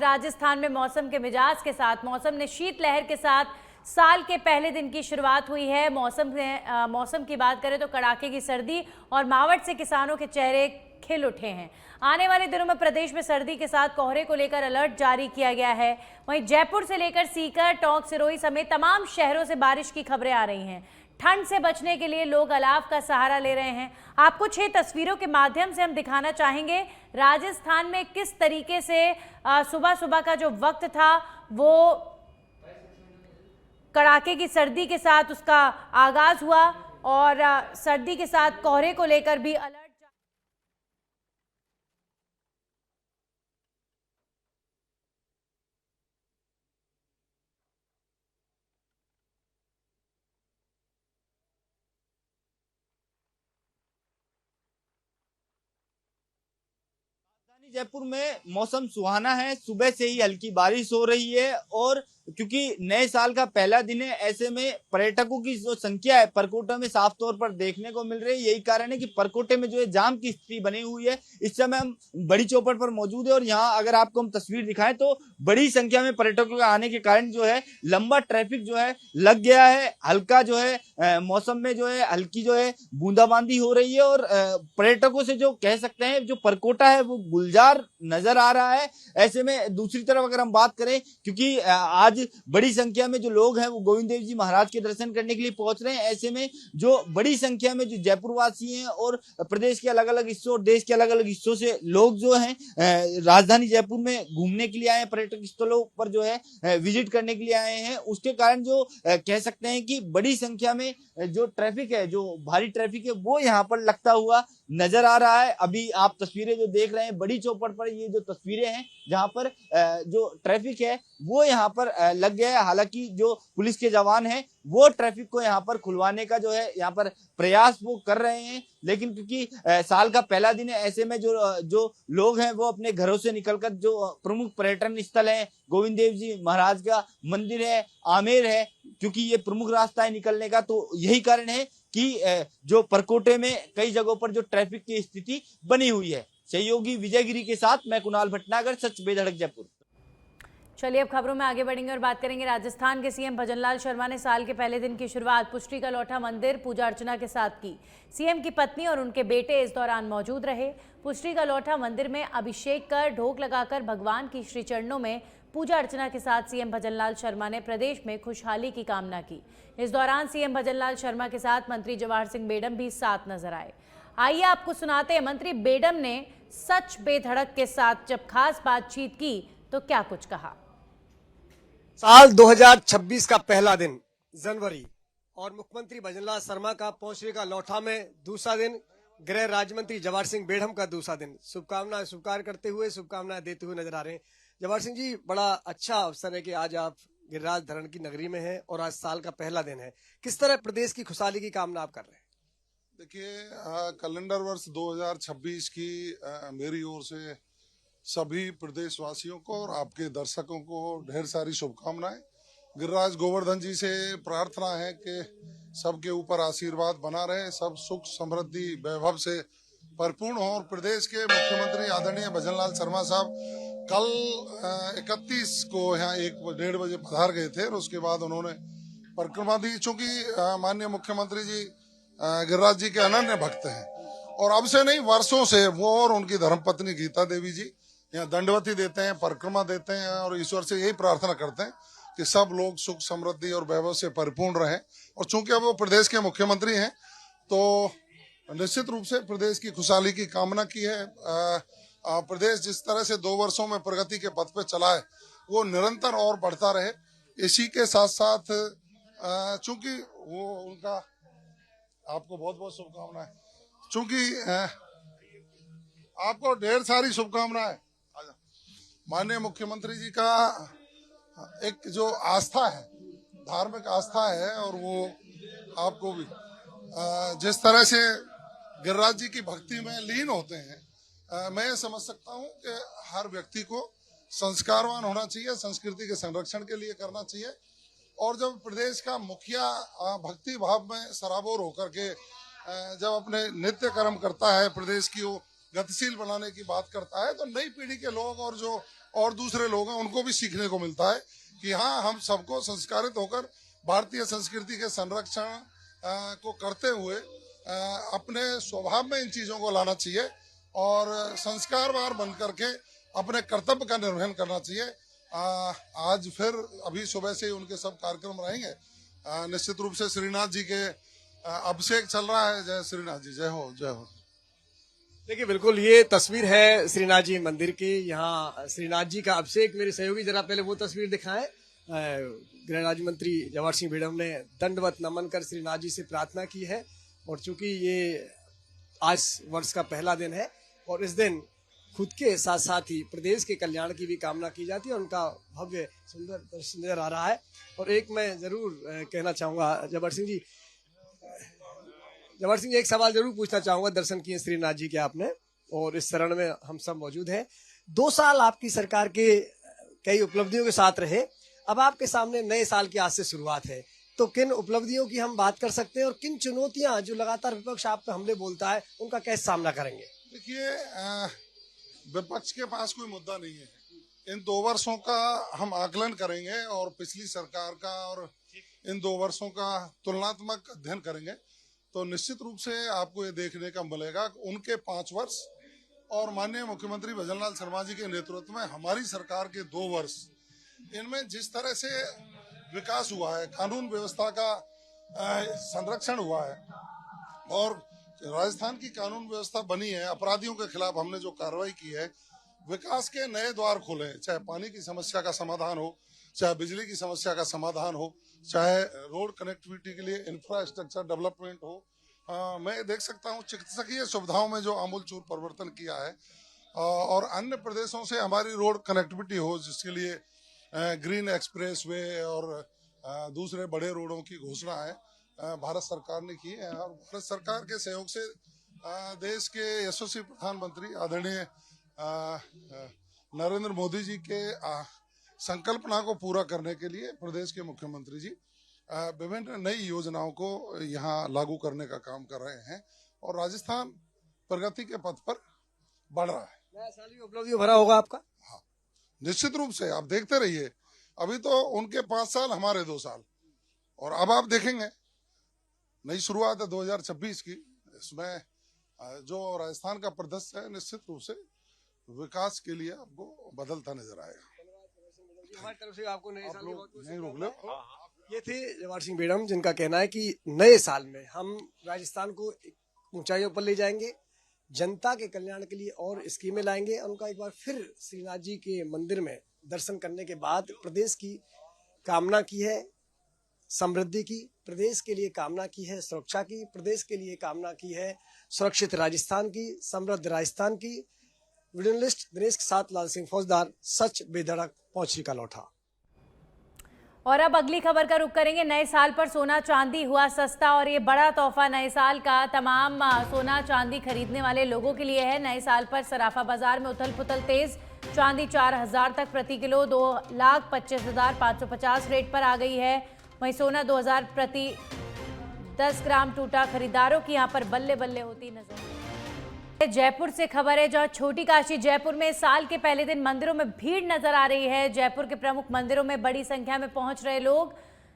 राजस्थान में मौसम के मिजाज के साथ मौसम ने शीतलहर के साथ साल के पहले दिन की शुरुआत हुई है। मौसम की बात करें तो कड़ाके की सर्दी और मावठ से किसानों के चेहरे खिल उठे हैं। आने वाले दिनों में प्रदेश में सर्दी के साथ कोहरे को लेकर अलर्ट जारी किया गया है। वहीं जयपुर से लेकर सीकर, टोंक, सिरोही समेत तमाम शहरों से बारिश की खबरें आ रही हैं। ठंड से बचने के लिए लोग अलाव का सहारा ले रहे हैं। आपको 6 तस्वीरों के माध्यम से हम दिखाना चाहेंगे राजस्थान में किस तरीके से सुबह सुबह का जो वक्त था वो कड़ाके की सर्दी के साथ उसका आगाज हुआ और सर्दी के साथ कोहरे को लेकर भी अलर्ट। जयपुर में मौसम सुहाना है। सुबह से ही हल्की बारिश हो रही है और क्योंकि नए साल का पहला दिन है, ऐसे में पर्यटकों की जो संख्या है परकोटे में साफ तौर पर देखने को मिल रही है। यही कारण है कि परकोटे में जो है जाम की स्थिति बनी हुई है। इस समय हम बड़ी चौपड़ पर मौजूद है और यहाँ अगर आपको हम तस्वीर दिखाएं तो बड़ी संख्या में पर्यटकों के आने के कारण जो है लंबा ट्रैफिक जो है लग गया है। हल्का जो है मौसम में जो है हल्की जो है बूंदाबांदी हो रही है और पर्यटकों से जो कह सकते हैं जो परकोटा है वो गुलजार नजर आ रहा है। ऐसे में दूसरी तरफ अगर हम बात करें, क्योंकि आज बड़ी संख्या में जो लोग हैं वो गोविंद देव जी महाराज के दर्शन करने के लिए पहुंच रहे हैं। ऐसे में जो बड़ी संख्या में जो जयपुर वासी हैं और प्रदेश के अलग अलग हिस्सों और देश के अलग अलग हिस्सों से लोग जो हैं राजधानी जयपुर में घूमने के लिए आए हैं, पर्यटक स्थलों पर जो है विजिट करने के लिए आए हैं। उसके कारण जो कह सकते हैं कि बड़ी संख्या में जो ट्रैफिक है, जो भारी ट्रैफिक है वो यहाँ पर लगता हुआ नजर आ रहा है। अभी आप तस्वीरें जो देख रहे हैं बड़ी चौपड़ पर, ये जो तस्वीरें हैं जहां पर जो ट्रैफिक है वो यहाँ पर लग गया है। हालांकि जो पुलिस के जवान हैं वो ट्रैफिक को यहाँ पर खुलवाने का जो है यहाँ पर प्रयास वो कर रहे हैं, लेकिन क्योंकि साल का पहला दिन है, ऐसे में जो लोग हैं वो अपने घरों से निकलकर जो प्रमुख पर्यटन स्थल है, गोविंद देव जी महाराज का मंदिर है, आमेर है, क्योंकि ये प्रमुख रास्ता है निकलने का, तो यही कारण है कि जो परकोटे में कई जगहों पर जो ट्रैफिक की स्थिति बनी हुई है। सहयोगी विजयगिरी के साथ मैं कुणाल भटनागर, सच बेधड़क जयपुर। चलिए अब खबरों में आगे बढ़ेंगे और बात करेंगे। राजस्थान के सीएम भजनलाल शर्मा ने साल के पहले दिन की शुरुआत पुष्टि का लौठा मंदिर पूजा अर्चना के साथ की। सीएम की पत्नी और उनके बेटे इस दौरान मौजूद रहे। पुष्टि का लौठा मंदिर में अभिषेक कर ढोक लगाकर भगवान की श्री चरणों में पूजा अर्चना के साथ सीएम भजनलाल शर्मा ने प्रदेश में खुशहाली की कामना की। इस दौरान सीएम भजनलाल शर्मा के साथ मंत्री जवाहर सिंह बेडम भी साथ नजर आए। आइए आपको सुनाते हैं मंत्री बेडम ने सच बेधड़क के साथ जब खास बातचीत की तो क्या कुछ कहा। साल 2026 का पहला दिन जनवरी और मुख्यमंत्री भजनलाल शर्मा का पहुंचने का लौठा में दूसरा दिन, गृह राज्य मंत्री जवाहर सिंह बेडम का दूसरा दिन। शुभकामनाएं स्वीकार करते हुए, शुभकामनाएं देते हुए नजर आ रहे हैं। जवाहर सिंह जी, बड़ा अच्छा अवसर है कि आज आप गिरिराज धरण की नगरी में हैं और आज साल का पहला दिन है। किस तरह प्रदेश की खुशहाली की कामना आप कर रहे हैं? देखिए, कैलेंडर वर्ष 2026 की मेरी ओर से सभी प्रदेशवासियों को और आपके दर्शकों को ढेर सारी शुभकामनाएं। गिरिराज गोवर्धन जी से प्रार्थना है कि सबके ऊपर आशीर्वाद बना रहे, सब सुख समृद्धि वैभव से परिपूर्ण हो। और प्रदेश के मुख्यमंत्री आदरणीय भजनलाल शर्मा साहब कल 31 को यहाँ 1-1:30 बजे पधार गए थे और उसके बाद उन्होंने परिक्रमा दी। चूंकि माननीय मुख्यमंत्री जी गिरिराज जी के अनन्य भक्त हैं और अब से नहीं वर्षों से वो और उनकी धर्मपत्नी गीता देवी जी यहाँ दंडवती देते हैं, परिक्रमा देते हैं और ईश्वर से यही प्रार्थना करते हैं कि सब लोग सुख समृद्धि और वैभव से परिपूर्ण रहें। और चूंकि अब वो प्रदेश के मुख्यमंत्री हैं तो निश्चित रूप से प्रदेश की खुशहाली की कामना की है। प्रदेश जिस तरह से 2 वर्षों में प्रगति के पथ पे चला है वो निरंतर और बढ़ता रहे। इसी के साथ साथ चूंकि वो उनका आपको बहुत बहुत शुभकामनाएं, चूंकि आपको ढेर सारी शुभकामनाएं। माननीय मुख्यमंत्री जी का एक जो आस्था है, धार्मिक आस्था है, और वो आपको भी जिस तरह से गिरिराज जी की भक्ति में लीन होते हैं, मैं ये समझ सकता हूँ कि हर व्यक्ति को संस्कारवान होना चाहिए, संस्कृति के संरक्षण के लिए करना चाहिए। और जब प्रदेश का मुखिया भक्ति भाव में सराबोर होकर के जब अपने नित्य कर्म करता है, प्रदेश की वो गतिशील बनाने की बात करता है, तो नई पीढ़ी के लोग और दूसरे लोग हैं उनको भी सीखने को मिलता है कि हाँ, हम सबको संस्कारित होकर भारतीय संस्कृति के संरक्षण को करते हुए अपने स्वभाव में इन चीजों को लाना चाहिए और संस्कारवान बन करके अपने कर्तव्य का निर्वहन करना चाहिए। आज फिर अभी सुबह से ही उनके सब कार्यक्रम रहेंगे। निश्चित रूप से श्रीनाथ जी के अभिषेक चल रहा है। जय श्रीनाथ जी, जय हो, जय हो। देखिए, बिल्कुल ये तस्वीर है श्रीनाथ जी मंदिर की। यहाँ श्रीनाथ जी का अभिषेक, मेरे सहयोगी जरा पहले वो तस्वीर दिखाएं। गृह राज्य मंत्री जवाहर सिंह बेढ़म ने दंडवत नमन कर श्रीनाथ जी से प्रार्थना की है। और चूंकि ये आज वर्ष का पहला दिन है और इस दिन खुद के साथ साथ ही प्रदेश के कल्याण की भी कामना की जाती है। उनका भव्य सुंदर दर्शन नजर आ रहा है। और एक मैं जरूर कहना चाहूंगा जवाहर सिंह जी, एक सवाल जरूर पूछना चाहूंगा। दर्शन किए श्रीनाथ जी के आपने और इस शरण में हम सब मौजूद हैं। 2 साल आपकी सरकार के कई उपलब्धियों के साथ रहे। अब आपके सामने नए साल की आज से शुरुआत है, तो किन उपलब्धियों की हम बात कर सकते हैं और किन चुनौतियां जो लगातार विपक्ष आप पे हमले बोलता है उनका कैसे सामना करेंगे? देखिए, विपक्ष के पास कोई मुद्दा नहीं है। इन 2 वर्षों का हम आकलन करेंगे और पिछली सरकार का और इन 2 वर्षों का तुलनात्मक अध्ययन करेंगे तो निश्चित रूप से आपको ये देखने का मिलेगा कि उनके 5 वर्ष और माननीय मुख्यमंत्री भजनलाल शर्मा जी के नेतृत्व में हमारी सरकार के 2 वर्ष, इनमें जिस तरह से विकास हुआ है, कानून व्यवस्था का संरक्षण हुआ है और राजस्थान की कानून व्यवस्था बनी है, अपराधियों के खिलाफ हमने जो कार्रवाई की है, विकास के नए द्वार खोले हैं, चाहे पानी की समस्या का समाधान हो, चाहे बिजली की समस्या का समाधान हो, चाहे रोड कनेक्टिविटी के लिए इंफ्रास्ट्रक्चर डेवलपमेंट हो। मैं देख सकता हूँ चिकित्सकीय सुविधाओं में जो आमूलचूल परिवर्तन किया है और अन्य प्रदेशों से हमारी रोड कनेक्टिविटी हो, जिसके लिए ग्रीन एक्सप्रेस वे और दूसरे बड़े रोडों की घोषणा है भारत सरकार ने की है। और भारत सरकार के सहयोग से देश के यशस्वी प्रधानमंत्री आदरणीय नरेंद्र मोदी जी के संकल्पना को पूरा करने के लिए प्रदेश के मुख्यमंत्री जी विभिन्न नई योजनाओं को यहाँ लागू करने का काम कर रहे हैं और राजस्थान प्रगति के पथ पर बढ़ रहा है। नया साल भी उपलब्धि भरा होगा आपका? हाँ, निश्चित रूप से। आप देखते रहिए, अभी तो उनके 5 साल, हमारे 2 साल, और अब आप देखेंगे नई शुरुआत है 2026 की। इसमें जो राजस्थान का परिदृश्य है निश्चित रूप से विकास के लिए आपको बदलता नजर आएगा। हमारी तरफ से आपको नए साल नहीं रोक लो। ये थे जवाहर सिंह बेढ़म, जिनका कहना है कि नए साल में हम राजस्थान को ऊंचाइयों पर ले जाएंगे, जनता के कल्याण के लिए और स्कीमें लाएंगे। उनका एक बार फिर श्रीनाथ जी के मंदिर में दर्शन करने के बाद प्रदेश की कामना की है, समृद्धि की, प्रदेश के लिए कामना की है, सुरक्षा की, प्रदेश के लिए कामना की है, सुरक्षित राजस्थान की, समृद्ध राजस्थान की। वीडियो जर्नलिस्ट दिनेश के साथ लाल सिंह फौजदार, सच बेधड़क पहुंची का लौटा। और अब अगली खबर का रुख करेंगे। नए साल पर सोना चांदी हुआ सस्ता और ये बड़ा तोहफा नए साल का तमाम सोना चांदी खरीदने वाले लोगों के लिए है। नए साल पर सराफा बाजार में उथल पुथल तेज। चांदी 4000 तक प्रति किलो 2,25,550 रेट पर आ गई है। वहीं सोना 2000 प्रति 10 ग्राम टूटा। खरीदारों की यहां पर बल्ले बल्ले होती नजर। जयपुर से खबर है, जहां छोटी काशी जयपुर में साल के पहले दिन मंदिरों में भीड़ नजर आ रही है। जयपुर के प्रमुख मंदिरों में बड़ी संख्या में पहुंच रहे लोग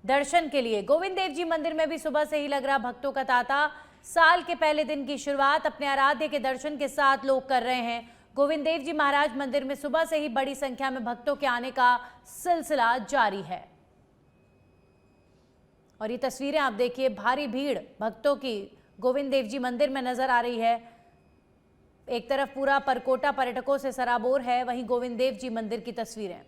दर्शन के लिए। गोविंद देव जी मंदिर में भी सुबह से ही लग रहा भक्तों का तांता। साल के पहले दिन की शुरुआत अपने आराध्य के दर्शन के साथ लोग कर रहे हैं। गोविंद देव जी महाराज मंदिर में सुबह से ही बड़ी संख्या में भक्तों के आने का सिलसिला जारी है। और ये तस्वीरें आप देखिए, भारी भीड़ भक्तों की गोविंद देव जी मंदिर में नजर आ रही है। एक तरफ पूरा परकोटा पर्यटकों से सराबोर है, वहीं गोविंद देव जी मंदिर की तस्वीरें।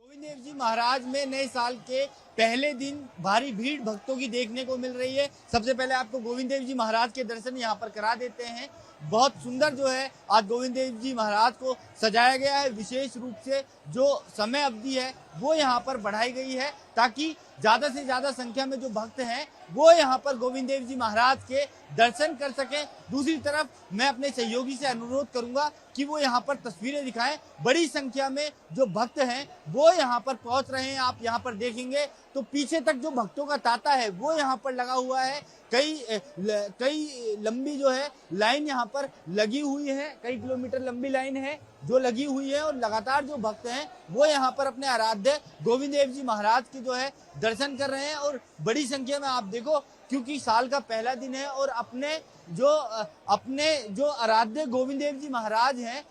गोविंद देव जी महाराज में नए साल के पहले दिन भारी भीड़ भक्तों की देखने को मिल रही है। सबसे पहले आपको गोविंद देव जी महाराज के दर्शन यहाँ पर करा देते हैं। बहुत सुंदर जो है आज गोविंद देव जी महाराज को सजाया गया है। विशेष रूप से जो समय अवधि है वो यहाँ पर बढ़ाई गई है ताकि ज्यादा से ज्यादा संख्या में जो भक्त हैं वो यहाँ पर गोविंद देव जी महाराज के दर्शन कर सकें। दूसरी तरफ मैं अपने सहयोगी से अनुरोध करूंगा कि वो यहाँ पर तस्वीरें दिखाएं। बड़ी संख्या में जो भक्त हैं वो यहाँ पर पहुंच रहे हैं। आप यहाँ पर देखेंगे तो पीछे तक जो भक्तों का तांता है वो यहाँ पर लगा हुआ है। कई लंबी जो है लाइन यहाँ पर लगी हुई है, कई किलोमीटर लंबी लाइन है जो लगी हुई है, और लगातार जो भक्त हैं वो यहाँ पर अपने आराध्य गोविंद देव जी महाराज की जो है दर्शन कर रहे हैं। और बड़ी संख्या में आप देखो, क्योंकि साल का पहला दिन है और अपने जो आराध्य गोविंद देव जी महाराज हैं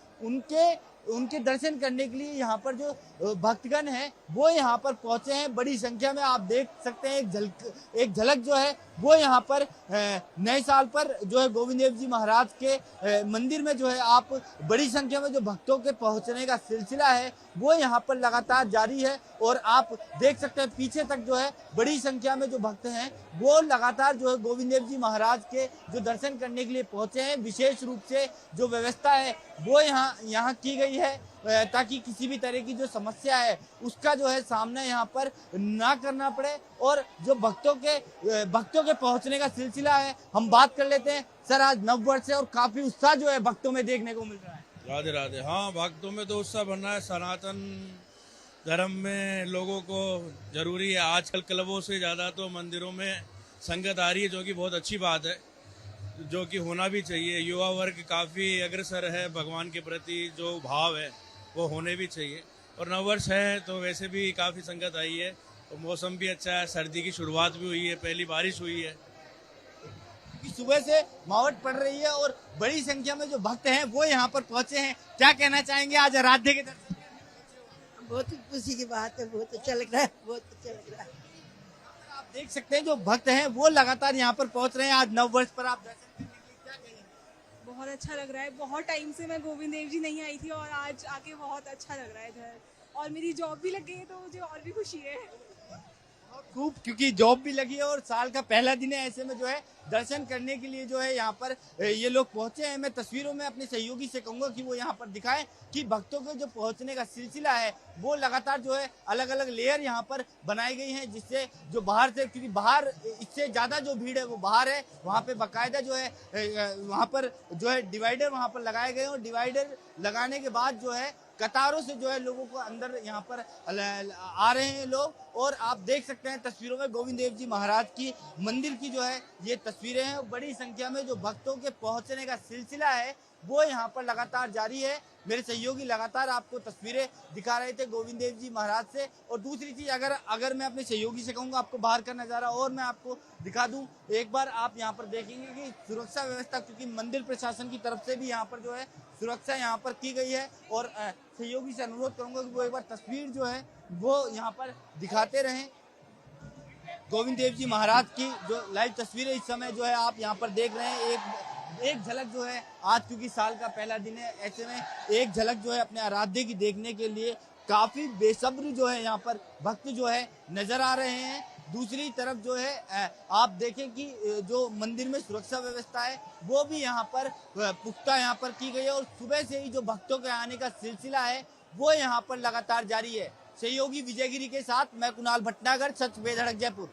उनके दर्शन करने के लिए यहाँ पर जो भक्तगण हैं वो यहाँ पर पहुंचे हैं। बड़ी संख्या में आप देख सकते हैं एक झलक जो है वो यहाँ पर नए साल पर जो है गोविंद देव जी महाराज के मंदिर में जो है आप बड़ी संख्या में जो भक्तों के पहुंचने का सिलसिला है वो यहाँ पर लगातार जारी है। और आप देख सकते हैं पीछे तक जो है बड़ी संख्या में जो भक्त हैं वो लगातार जो है गोविंद देव जी महाराज के जो दर्शन करने के लिए पहुंचे हैं। विशेष रूप से जो व्यवस्था है वो यहाँ की गई है ताकि किसी भी तरह की जो समस्या है उसका जो है सामना यहाँ पर ना करना पड़े। और जो भक्तों के पहुंचने का सिलसिला है, हम बात कर लेते हैं। सर, आज नव वर्ष है और काफी उत्साह जो है भक्तों में देखने को मिल रहा है। राधे राधे। हाँ, भक्तों में तो उत्साह बन रहा है। सनातन धर्म में लोगों को जरूरी है। आजकल क्लबों से ज्यादा तो मंदिरों में संगत आ रही है, जो कि बहुत अच्छी बात है, जो कि होना भी चाहिए। युवा वर्ग काफी अग्रसर है, भगवान के प्रति जो भाव है वो होने भी चाहिए। और नववर्ष है तो वैसे भी काफी संगत आई है, तो मौसम भी अच्छा है, सर्दी की शुरुआत भी हुई है, पहली बारिश हुई है। सुबह से मावट पड़ रही है और बड़ी संख्या में जो भक्त हैं वो यहाँ पर पहुंचे हैं। क्या कहना चाहेंगे आज आराध्य के दर्शन? बहुत खुशी की बात है, बहुत अच्छा लग रहा है, बहुत अच्छा लग रहा है। आप देख सकते हैं जो भक्त हैं वो लगातार यहाँ पर पहुंच रहे हैं आज नव वर्ष पर। आप दर्शन करने के लिए क्या कहेंगे? बहुत अच्छा लग रहा है। बहुत टाइम से मैं गोविंद देव जी नहीं आई थी और आज आके बहुत अच्छा लग रहा है इधर, और मेरी जॉब भी लग गई है तो मुझे और भी खुशी है। खूब, क्योंकि जॉब भी लगी है और साल का पहला दिन है, ऐसे में जो है दर्शन करने के लिए जो है यहाँ पर ये लोग पहुंचे हैं। मैं तस्वीरों में अपने सहयोगी से कहूंगा कि वो यहाँ पर दिखाएं कि भक्तों के जो पहुंचने का सिलसिला है वो लगातार जो है अलग अलग लेयर यहाँ पर बनाई गई हैं, जिससे जो बाहर से, क्योंकि बाहर इससे ज्यादा जो भीड़ है वो बाहर है, वहाँ पे बाकायदा जो है वहाँ पर जो है डिवाइडर वहाँ पर लगाए गए हैं। और डिवाइडर लगाने के बाद जो है कतारों से जो है लोगों को अंदर यहाँ पर आ रहे हैं लोग। और आप देख सकते हैं तस्वीरों में गोविंद देव जी महाराज की मंदिर की जो है ये तस्वीरें हैं। बड़ी संख्या में जो भक्तों के पहुंचने का सिलसिला है वो यहाँ पर लगातार जारी है। मेरे सहयोगी लगातार आपको तस्वीरें दिखा रहे थे गोविंद देव जी महाराज से। और दूसरी चीज, अगर मैं अपने सहयोगी से कहूँगा आपको बाहर का नज़ारा और मैं आपको दिखा दूं, एक बार आप यहाँ पर देखेंगे कि सुरक्षा व्यवस्था, क्योंकि मंदिर प्रशासन की तरफ से भी यहाँ पर जो है सुरक्षा यहाँ पर की गई है। और सहयोगी से अनुरोध करूंगा कि वो एक बार तस्वीर जो है वो यहाँ पर दिखाते रहें। गोविंद देव जी महाराज की जो लाइव तस्वीरें इस समय जो है आप यहाँ पर देख रहे हैं, एक झलक जो है आज, क्योंकि साल का पहला दिन है, ऐसे में एक झलक जो है अपने आराध्य की देखने के लिए काफी बेसब्र जो है यहाँ पर भक्त जो है नजर आ रहे हैं। दूसरी तरफ जो है आप देखें कि जो मंदिर में सुरक्षा व्यवस्था है वो भी यहाँ पर पुख्ता यहाँ पर की गई है। और सुबह से ही जो भक्तों के आने का सिलसिला है वो यहाँ पर लगातार जारी है। सहयोगी विजयगिरी के साथ मैं कुणाल भटनागर, सच बेधड़क, जयपुर।